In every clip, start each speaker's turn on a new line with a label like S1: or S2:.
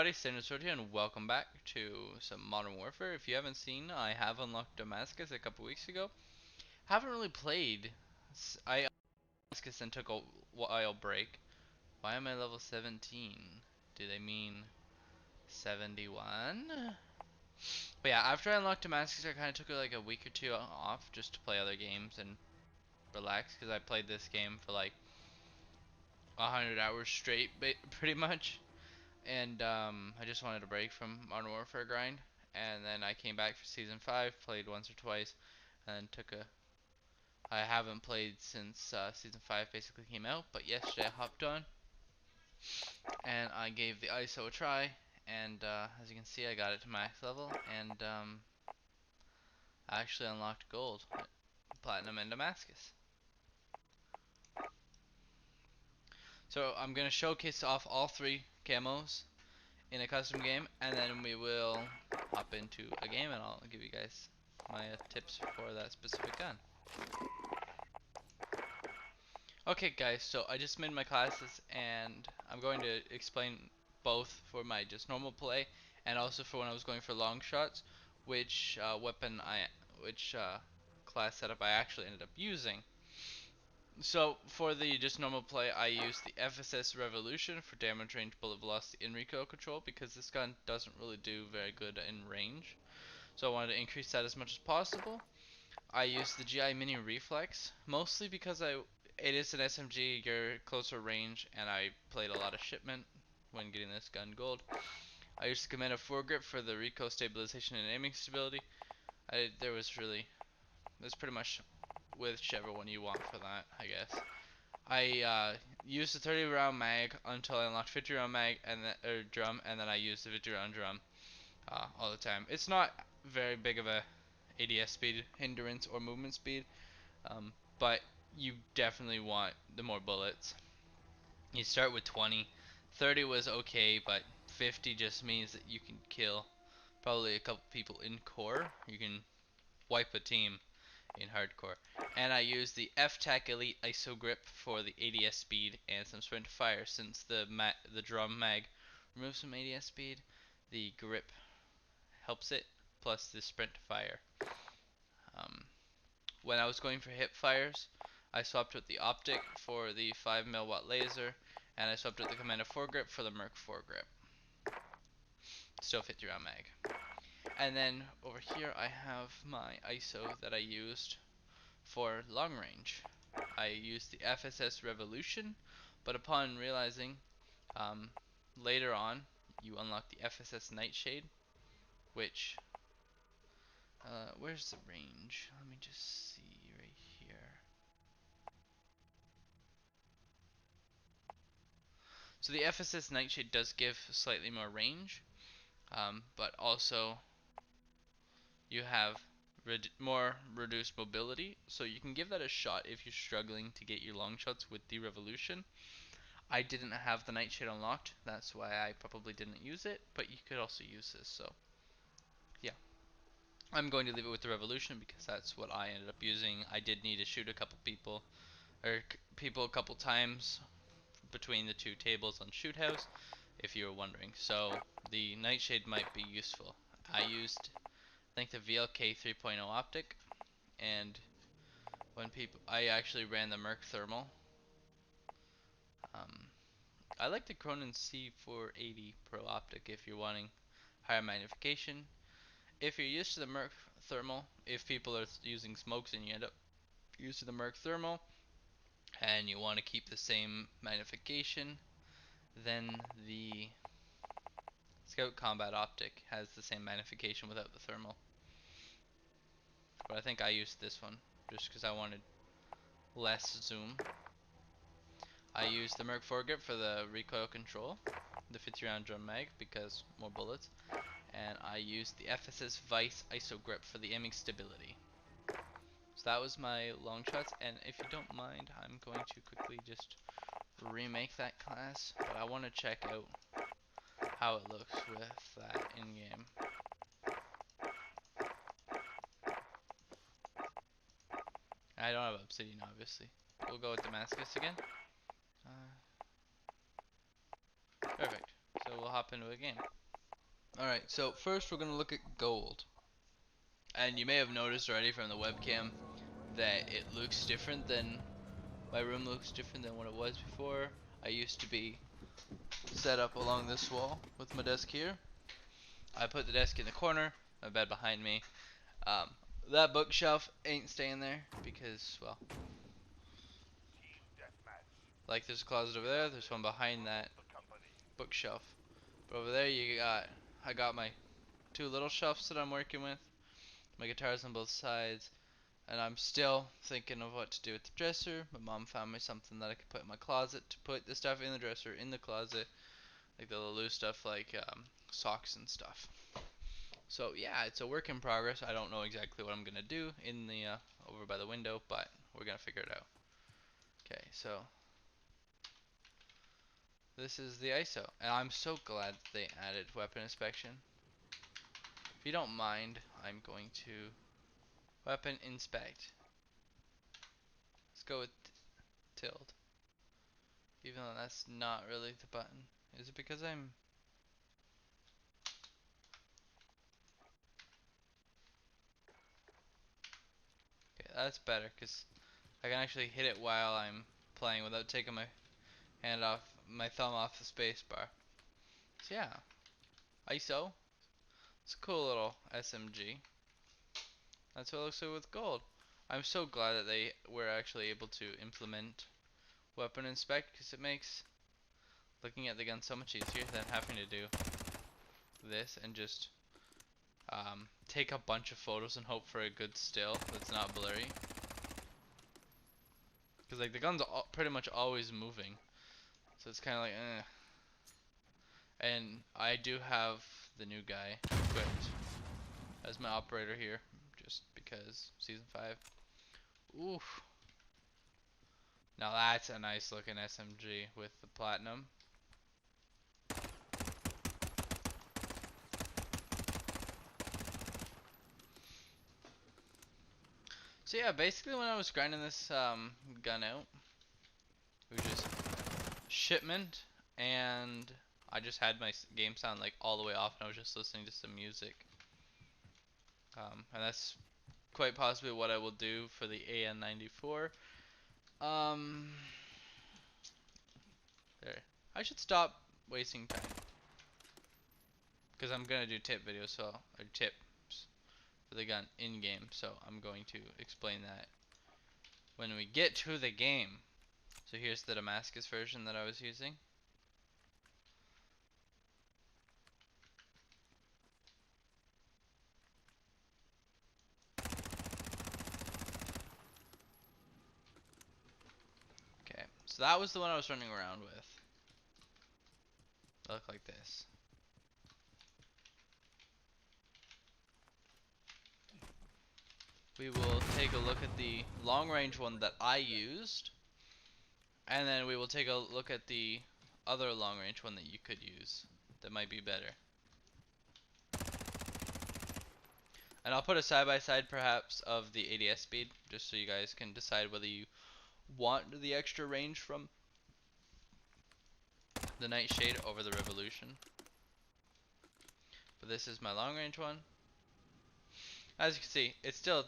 S1: everybody, Standard Sword here, and welcome back to some Modern Warfare. If you haven't seen, I have unlocked Damascus a couple weeks ago. Haven't really played. I unlocked Damascus and took a while break. Why am I level 17? Do they mean 71? But yeah, after I unlocked Damascus, I kind of took like a week or two off just to play other games and relax, because I played this game for like 100 hours straight, pretty much. And I just wanted a break from Modern Warfare grind, and then I came back for Season 5, played once or twice, and took a... I haven't played since Season 5 basically came out, but yesterday I hopped on, and I gave the ISO a try, and as you can see I got it to max level, and I actually unlocked gold, platinum, and Damascus. So I'm going to showcase off all three camos in a custom game, and then we will hop into a game and I'll give you guys my tips for that specific gun. Okay guys, so I just made my classes and I'm going to explain both for my just normal play and also for when I was going for long shots, which class setup I actually ended up using. So for the just normal play, I use the FSS Revolution for damage, range, bullet velocity, and recoil control, because this gun doesn't really do very good in range. So I wanted to increase that as much as possible. I use the GI Mini Reflex, mostly because it is an SMG, you're closer range, and I played a lot of shipment when getting this gun gold. I used the Commando foregrip for the recoil stabilization and aiming stability. There's pretty much whichever one you want for that, I guess. I used the 30 round mag until I unlocked 50 round mag and drum, and then I used the 50 round drum all the time. It's not very big of a ADS speed, endurance, or movement speed, but you definitely want the more bullets. You start with 20. 30 was okay, but 50 just means that you can kill probably a couple people in core. You can wipe a team in hardcore. And I use the F-Tac Elite ISO grip for the ADS speed and some sprint to fire. Since the drum mag removes some ADS speed, the grip helps it, plus the sprint to fire. When I was going for hip fires, I swapped with the optic for the 5mm watt laser, and I swapped with the Commando foregrip for the Merc foregrip. Still 50 round mag. And then over here I have my ISO that I used for long range. I used the FSS Revolution, but upon realizing later on you unlock the FSS Nightshade, which where's the range? Let me just see right here. So the FSS Nightshade does give slightly more range, but also you have more reduced mobility, so you can give that a shot if you're struggling to get your long shots with the Revolution. I didn't have the Nightshade unlocked, that's why I probably didn't use it, but you could also use this, so yeah. I'm going to leave it with the Revolution because that's what I ended up using. I did need to shoot a couple people, a couple times between the two tables on Shoot House, if you were wondering. So the Nightshade might be useful. I used, I think, the VLK 3.0 optic, and I actually ran the Merc Thermal. I like the Cronin C480 Pro optic if you're wanting higher magnification. If you're used to the Merc Thermal, if people are using smokes and you end up using the Merc Thermal and you want to keep the same magnification, then the Scout Combat Optic has the same magnification without the thermal. But I think I used this one just because I wanted less zoom. I used the Merc foregrip for the recoil control, the 50 round drum mag because more bullets, and I used the FSS Vice ISO grip for the aiming stability. So that was my long shots, and if you don't mind, I'm going to quickly just remake that class, but I want to check out how it looks with that in game. I don't have Obsidian, obviously. We'll go with Damascus again. Perfect. So we'll we'll hop into a game. Alright, so first we're going to look at gold. And you may have noticed already from the webcam that it looks different than, my room looks different than what it was before. I used to be set up along this wall with my desk here. I put the desk in the corner, my bed behind me. That bookshelf ain't staying there because, well, like there's a closet over there, there's one behind that bookshelf. But over there I got my two little shelves that I'm working with, my guitars on both sides, and I'm still thinking of what to do with the dresser. My mom found me something that I could put in my closet to put the stuff in the dresser in the closet, like the little loose stuff like socks and stuff. So yeah, it's a work in progress. I don't know exactly what I'm gonna do in the over by the window, but we're gonna figure it out. Okay, so this is the ISO, and I'm so glad they added weapon inspection. If you don't mind, I'm going to weapon inspect. Let's go with tilde, even though that's not really the button. Is it because I'm... Okay, that's better, because I can actually hit it while I'm playing without taking my hand off, my thumb off the space bar. So yeah, ISO. It's a cool little SMG. That's what it looks like with gold. I'm so glad that they were actually able to implement weapon inspect, because it makes looking at the gun so much easier than having to do this and just take a bunch of photos and hope for a good still that's not blurry. Because like the gun's pretty much always moving, so it's kind of like eh. And I do have the new guy equipped as my operator here, just because season 5. Oof. Now that's a nice looking SMG with the platinum. So yeah, basically when I was grinding this gun out, it was just shipment, and I just had my game sound like all the way off, and I was just listening to some music. And that's quite possibly what I will do for the AN94. There. I should stop wasting time, because I'm gonna do tip videos, so or tips for the gun in game. So I'm going to explain that when we get to the game. So here's the Damascus version that I was using. Okay, so that was the one I was running around with. It looked like this. We will take a look at the long range one that I used, and then we will take a look at the other long range one that you could use that might be better. And I'll put a side by side perhaps of the ADS speed, just so you guys can decide whether you want the extra range from the Nightshade over the Revolution. But this is my long range one. As you can see, it's a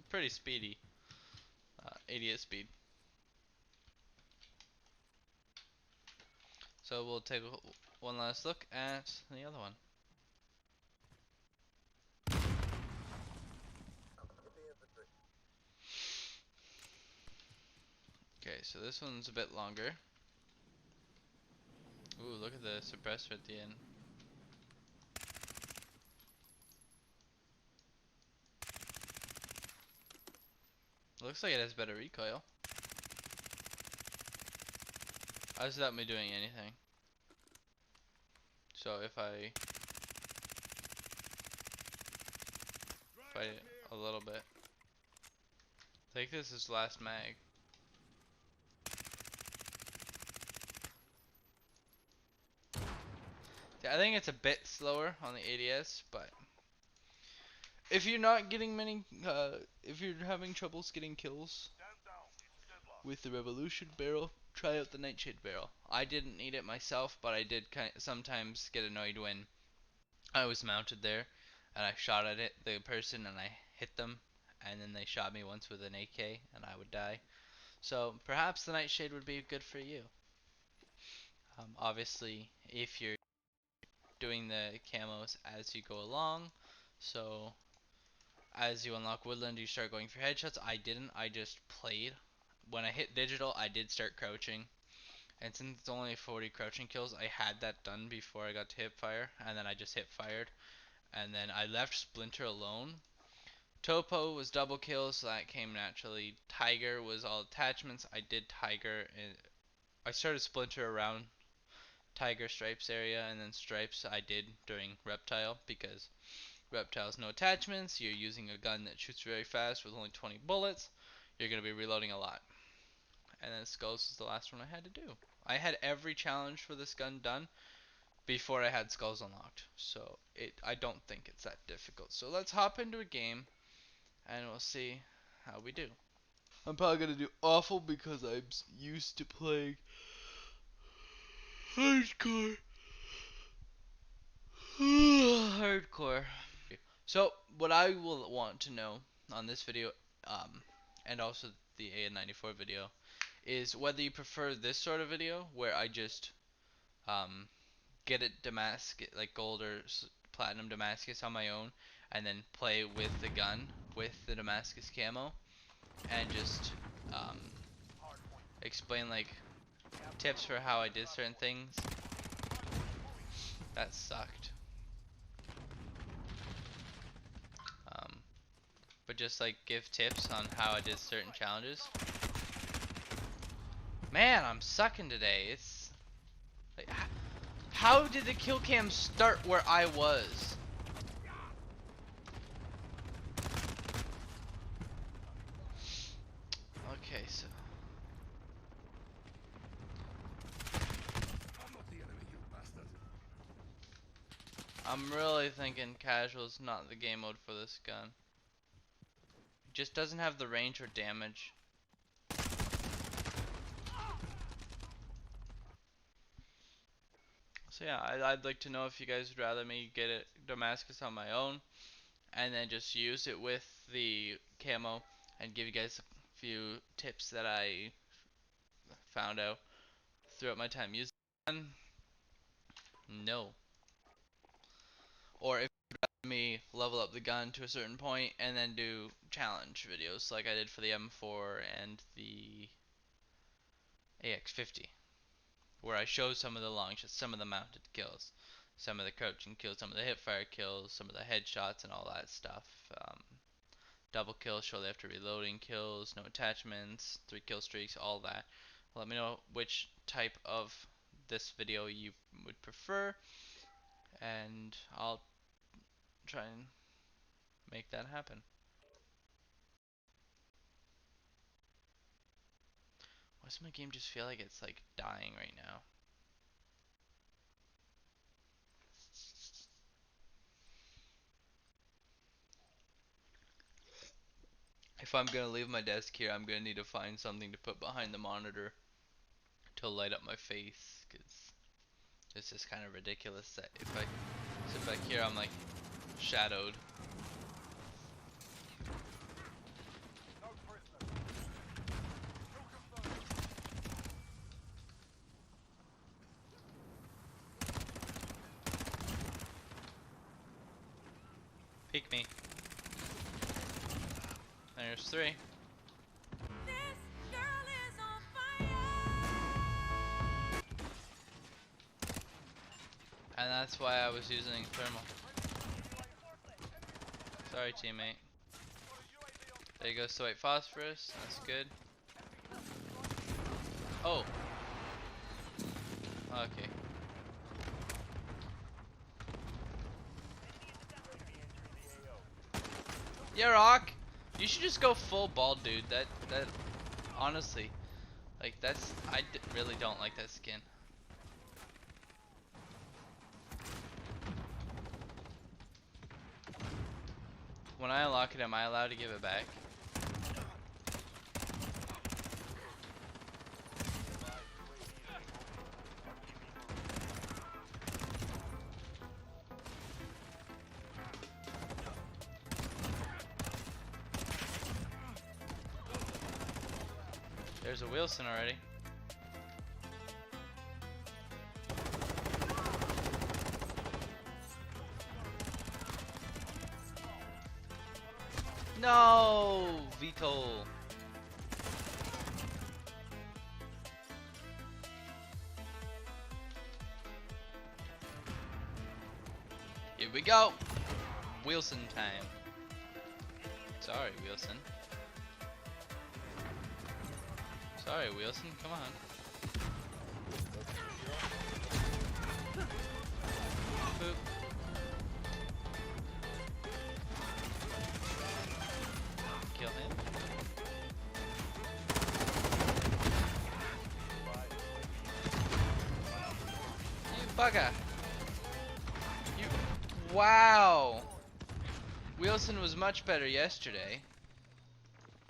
S1: pretty speedy ADS speed. So we'll take one last look at the other one. Okay, so this one's a bit longer. Ooh, look at the suppressor at the end. Looks like it has better recoil. How's that me doing anything? So if I fight it a little bit. Take this as last mag. Yeah, I think it's a bit slower on the ADS, but if you're not getting many, if you're having troubles getting kills with the Revolution barrel, try out the Nightshade barrel. I didn't need it myself, but I did sometimes get annoyed when I was mounted there and I shot at the person, and I hit them, and then they shot me once with an AK and I would die. So perhaps the Nightshade would be good for you. Obviously, if you're doing the camos as you go along, so as you unlock Woodland, you start going for headshots. I didn't. I just played. When I hit digital, I did start crouching. And since it's only 40 crouching kills, I had that done before I got to hip fire. And then I just hip fired. And then I left Splinter alone. Topo was double kills, so that came naturally. Tiger was all attachments. I did Tiger. And I started Splinter around Tiger Stripes area. And then Stripes I did during Reptile, because Reptile's no attachments, you're using a gun that shoots very fast with only 20 bullets, you're going to be reloading a lot. And then Skulls is the last one I had to do. I had every challenge for this gun done before I had Skulls unlocked, so I don't think it's that difficult. So let's hop into a game and we'll see how we do. I'm probably going to do awful because I'm used to playing hardcore. Hardcore. So what I will want to know on this video, and also the AN94 video, is whether you prefer this sort of video where I just get it Damascus, like gold or platinum Damascus on my own, and then play with the gun with the Damascus camo, and just explain like tips for how I did certain things. That sucked. But just like give tips on how I did certain challenges. Man, I'm sucking today. It's like, how did the kill cam start where I was? Okay, so I'm really thinking casual is not the game mode for this gun. It just doesn't have the range or damage. So yeah, I'd like to know if you guys would rather me get it Damascus on my own and then just use it with the camo and give you guys a few tips that I found out throughout my time using it. No. Or if you'd rather me level up the gun to a certain point and then do challenge videos like I did for the M4 and the AX50, where I show some of the long shots, some of the mounted kills, some of the crouching kills, some of the hipfire kills, some of the headshots and all that stuff. Double kills, shortly after reloading kills, no attachments, 3 kill streaks, all that. Let me know which type of this video you would prefer, and I'll try and make that happen. Why does my game just feel like it's like dying right now? If I'm gonna leave my desk here, I'm gonna need to find something to put behind the monitor to light up my face, because it's just kind of ridiculous that if I sit back here, I'm like shadowed. Peek me. There's 3. And that's why I was using thermal. Sorry, teammate. There goes the white phosphorus. That's good. Oh. Okay. Yeah, Rock. You should just go full bald, dude. That honestly, like I really don't like that skin. When I unlock it, am I allowed to give it back? There's a Wilson already. No, VTOL. Here we go. Wilson time. Sorry, Wilson. Sorry, Wilson. Come on. Boop. Kill him. You bugger. You. Wow. Wilson was much better yesterday.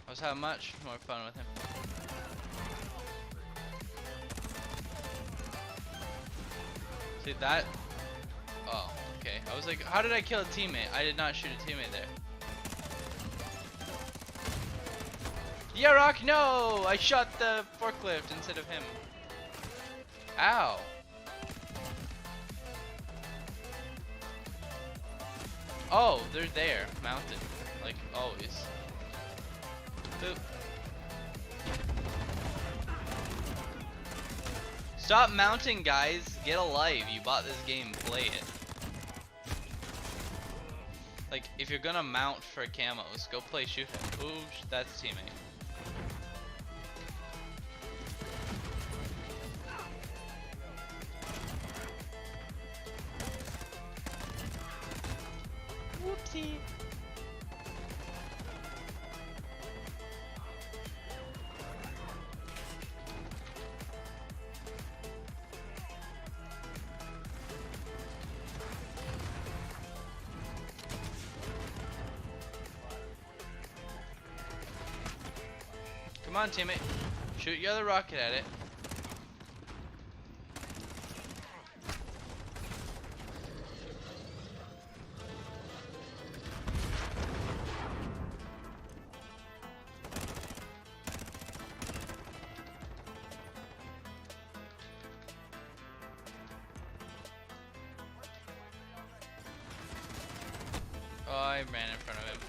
S1: I was having much more fun with him. See that? Oh, okay. I was like, how did I kill a teammate? I did not shoot a teammate there. Yeah, Rock, no! I shot the forklift instead of him. Ow. Oh, they're there, mounted, like always. Boop. Stop mounting, guys. Get a life. You bought this game, play it. Like, if you're gonna mount for camos, go play shoot him. Ooh, that's a teammate. Whoopsie. Come on, teammate. Shoot your other rocket at it. Oh, I ran in front of him.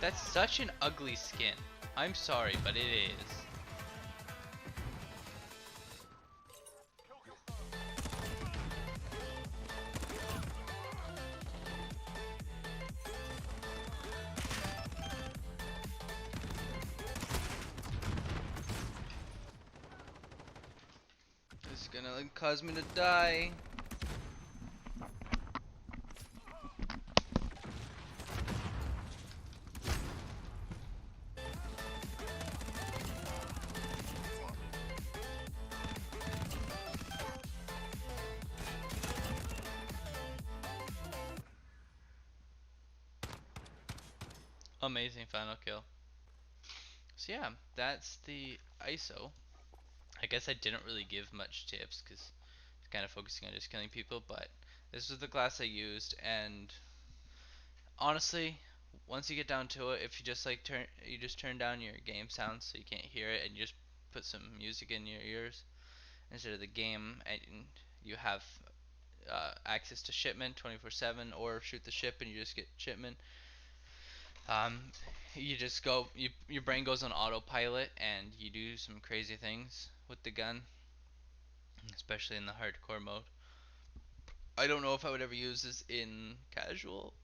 S1: That's such an ugly skin. I'm sorry, but it is. This is gonna cause me to die. Amazing final kill. So yeah, that's the ISO. I guess I didn't really give much tips because it's kind of focusing on just killing people, but this was the class I used, and honestly, once you get down to it, if you just like turn down your game sound so you can't hear it, and you just put some music in your ears instead of the game, and you have access to shipment 24/7, or shoot the ship and you just get shipment. You just go, your brain goes on autopilot and you do some crazy things with the gun, especially in the hardcore mode. I don't know if I would ever use this in casual,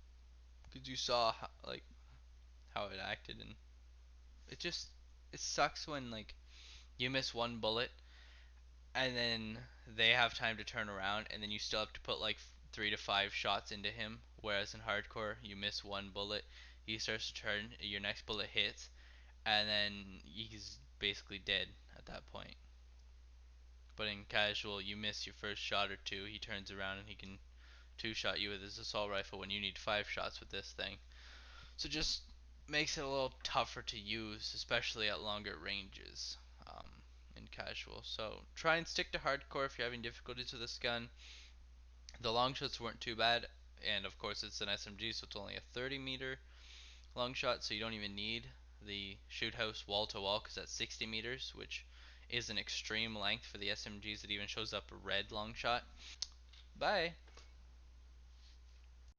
S1: because you saw how it acted, and it sucks when like you miss one bullet and then they have time to turn around, and then you still have to put like 3 to 5 shots into him, whereas in hardcore you miss one bullet, he starts to turn, your next bullet hits, and then he's basically dead at that point. But in casual, you miss your first shot or two, he turns around and he can two-shot you with his assault rifle when you need 5 shots with this thing. So just makes it a little tougher to use, especially at longer ranges in casual. So try and stick to hardcore if you're having difficulties with this gun. The long shots weren't too bad. and of course it's an SMG, so it's only a 30-meter long shot, so you don't even need the shoot house wall to wall because that's 60 meters, which is an extreme length for the SMGs. It even shows up a red long shot. Bye.